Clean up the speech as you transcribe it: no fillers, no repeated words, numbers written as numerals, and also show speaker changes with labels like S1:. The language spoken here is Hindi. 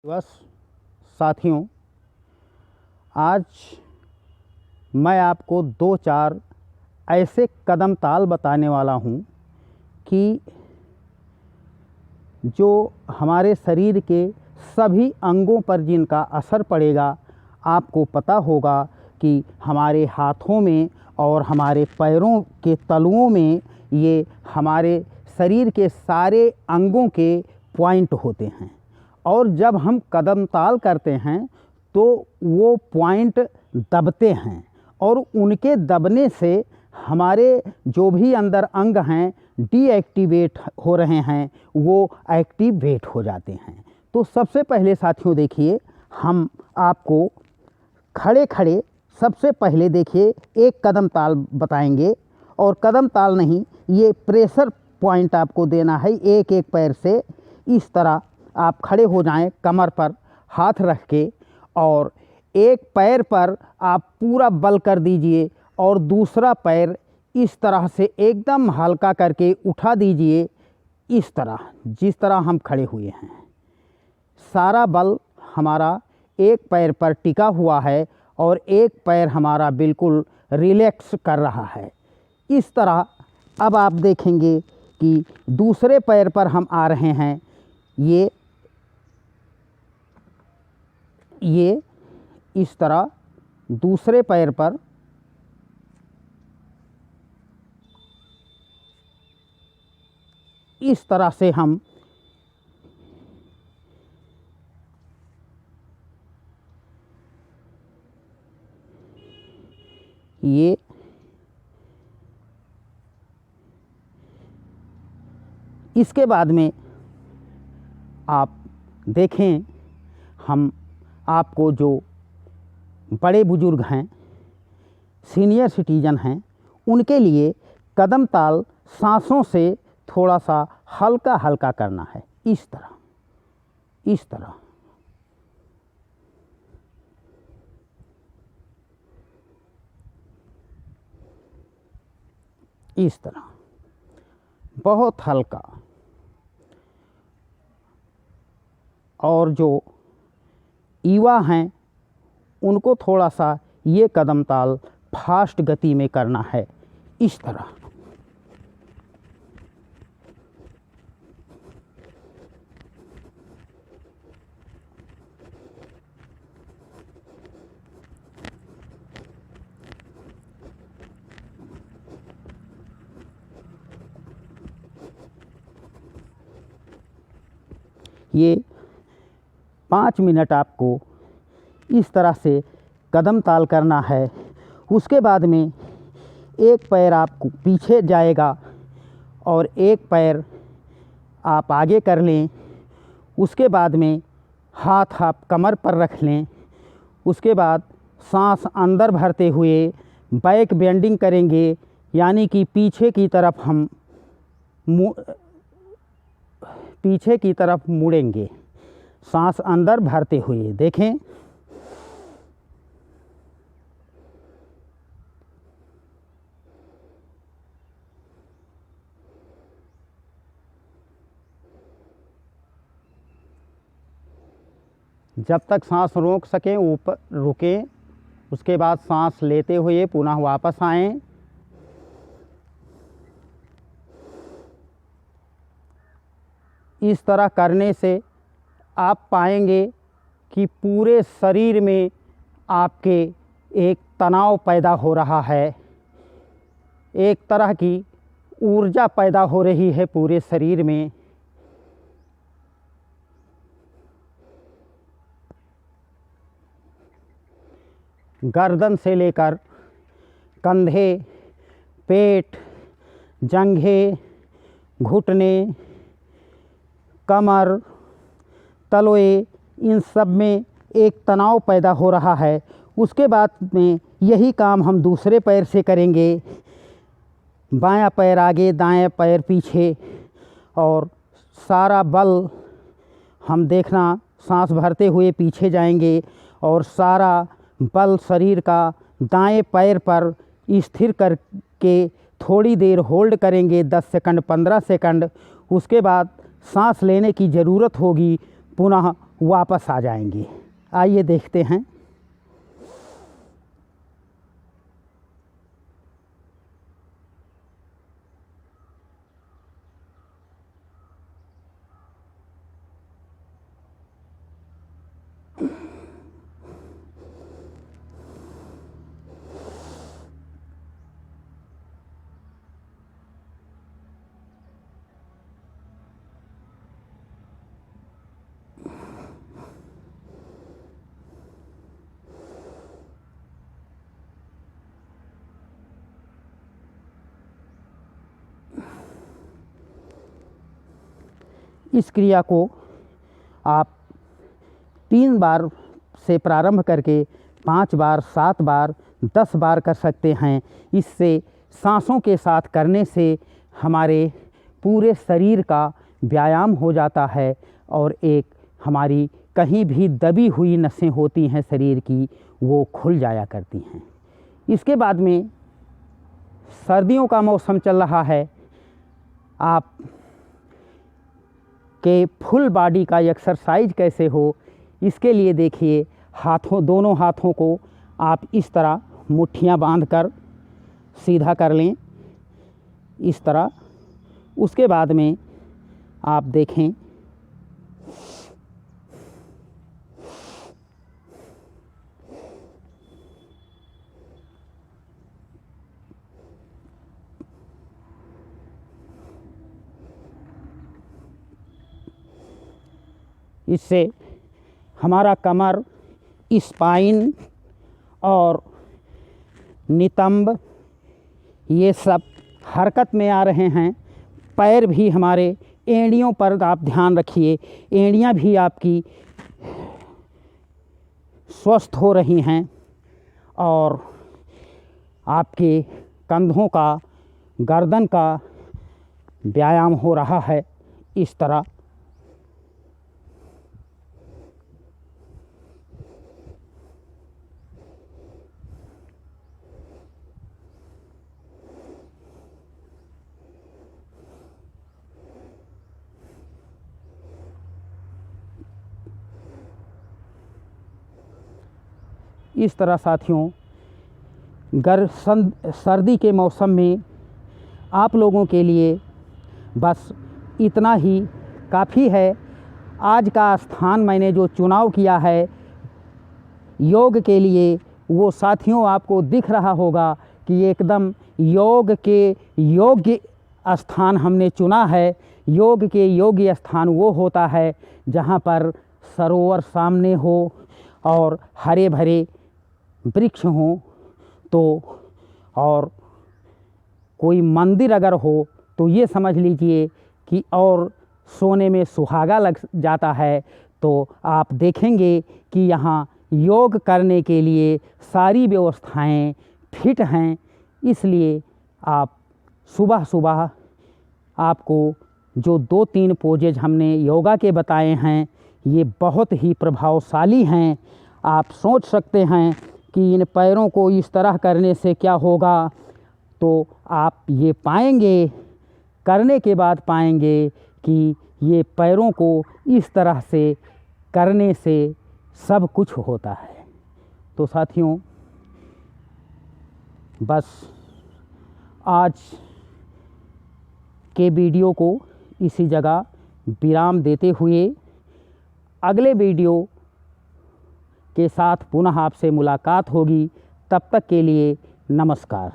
S1: बस साथियों, आज मैं आपको दो चार ऐसे कदम ताल बताने वाला हूँ कि जो हमारे शरीर के सभी अंगों पर जिनका असर पड़ेगा। आपको पता होगा कि हमारे हाथों में और हमारे पैरों के तलुओं में ये हमारे शरीर के सारे अंगों के पॉइंट होते हैं, और जब हम कदम ताल करते हैं तो वो पॉइंट दबते हैं, और उनके दबने से हमारे जो भी अंदर अंग हैं डीएक्टिवेट हो रहे हैं, वो एक्टिवेट हो जाते हैं। तो सबसे पहले साथियों देखिए, हम आपको खड़े खड़े सबसे पहले देखिए एक कदम ताल बताएंगे, और कदम ताल नहीं, ये प्रेशर पॉइंट आपको देना है। एक एक पैर से इस तरह आप खड़े हो जाएं, कमर पर हाथ रख के, और एक पैर पर आप पूरा बल कर दीजिए और दूसरा पैर इस तरह से एकदम हल्का करके उठा दीजिए। इस तरह जिस तरह हम खड़े हुए हैं, सारा बल हमारा एक पैर पर टिका हुआ है और एक पैर हमारा बिल्कुल रिलैक्स कर रहा है। इस तरह अब आप देखेंगे कि दूसरे पैर पर हम आ रहे हैं। ये इस तरह दूसरे पैर पर इस तरह से हम इसके बाद में आप देखें, हम आपको जो बड़े बुजुर्ग हैं, सीनियर सिटीजन हैं, उनके लिए कदम ताल सांसों से थोड़ा सा हल्का हल्का करना है। इस तरह इस तरह इस तरह बहुत हल्का। और जो युवा हैं उनको थोड़ा सा ये कदम ताल फास्ट गति में करना है। इस तरह ये 5 मिनट आपको इस तरह से कदम ताल करना है। उसके बाद में एक पैर आपको पीछे जाएगा और एक पैर आप आगे कर लें। उसके बाद में हाथ आप कमर पर रख लें। उसके बाद सांस अंदर भरते हुए बैक बेंडिंग करेंगे, यानी कि पीछे की तरफ मुड़ेंगे, सांस अंदर भरते हुए। देखें, जब तक सांस रोक सकें ऊपर रुकें। उसके बाद सांस लेते हुए पुनः वापस आएं। इस तरह करने से आप पाएंगे कि पूरे शरीर में आपके एक तनाव पैदा हो रहा है, एक तरह की ऊर्जा पैदा हो रही है पूरे शरीर में। गर्दन से लेकर कंधे, पेट, जंघें, घुटने, कमर, तलवे, इन सब में एक तनाव पैदा हो रहा है। उसके बाद में यही काम हम दूसरे पैर से करेंगे। बायां पैर आगे, दाएं पैर पीछे, और सारा बल हम देखना सांस भरते हुए पीछे जाएंगे, और सारा बल शरीर का दाएं पैर पर स्थिर करके थोड़ी देर होल्ड करेंगे, 10 सेकंड 15 सेकंड। उसके बाद सांस लेने की ज़रूरत होगी, पुनः वापस आ जाएंगे। आइए देखते हैं। इस क्रिया को आप 3 बार से प्रारंभ करके 5 बार, 7 बार, 10 बार कर सकते हैं। इससे सांसों के साथ करने से हमारे पूरे शरीर का व्यायाम हो जाता है और एक हमारी कहीं भी दबी हुई नसें होती हैं शरीर की, वो खुल जाया करती हैं। इसके बाद में सर्दियों का मौसम चल रहा है। आप के फुल बॉडी का एक्सरसाइज कैसे हो, इसके लिए देखिए, दोनों हाथों को आप इस तरह मुट्ठियाँ बांधकर सीधा कर लें, इस तरह। उसके बाद में आप देखें, इससे हमारा कमर, स्पाइन और नितंब ये सब हरकत में आ रहे हैं। पैर भी हमारे, एड़ियों पर आप ध्यान रखिए, एड़ियाँ भी आपकी स्वस्थ हो रही हैं और आपके कंधों का, गर्दन का व्यायाम हो रहा है। इस तरह साथियों, सर्दी के मौसम में आप लोगों के लिए बस इतना ही काफ़ी है। आज का स्थान मैंने जो चुनाव किया है योग के लिए, वो साथियों आपको दिख रहा होगा कि एकदम योग के योग्य स्थान हमने चुना है। योग के योग्य स्थान वो होता है जहाँ पर सरोवर सामने हो और हरे भरे वृक्ष हों, तो और कोई मंदिर अगर हो तो ये समझ लीजिए कि और सोने में सुहागा लग जाता है। तो आप देखेंगे कि यहाँ योग करने के लिए सारी व्यवस्थाएं फिट हैं। इसलिए आप सुबह सुबह, आपको जो 2-3 पोजेज हमने योगा के बताए हैं, ये बहुत ही प्रभावशाली हैं। आप सोच सकते हैं कि इन पैरों को इस तरह करने से क्या होगा, तो आप ये पाएंगे, करने के बाद पाएंगे कि ये पैरों को इस तरह से करने से सब कुछ होता है। तो साथियों, बस आज के वीडियो को इसी जगह विराम देते हुए अगले वीडियो के साथ पुनः आपसे मुलाकात होगी। तब तक के लिए नमस्कार।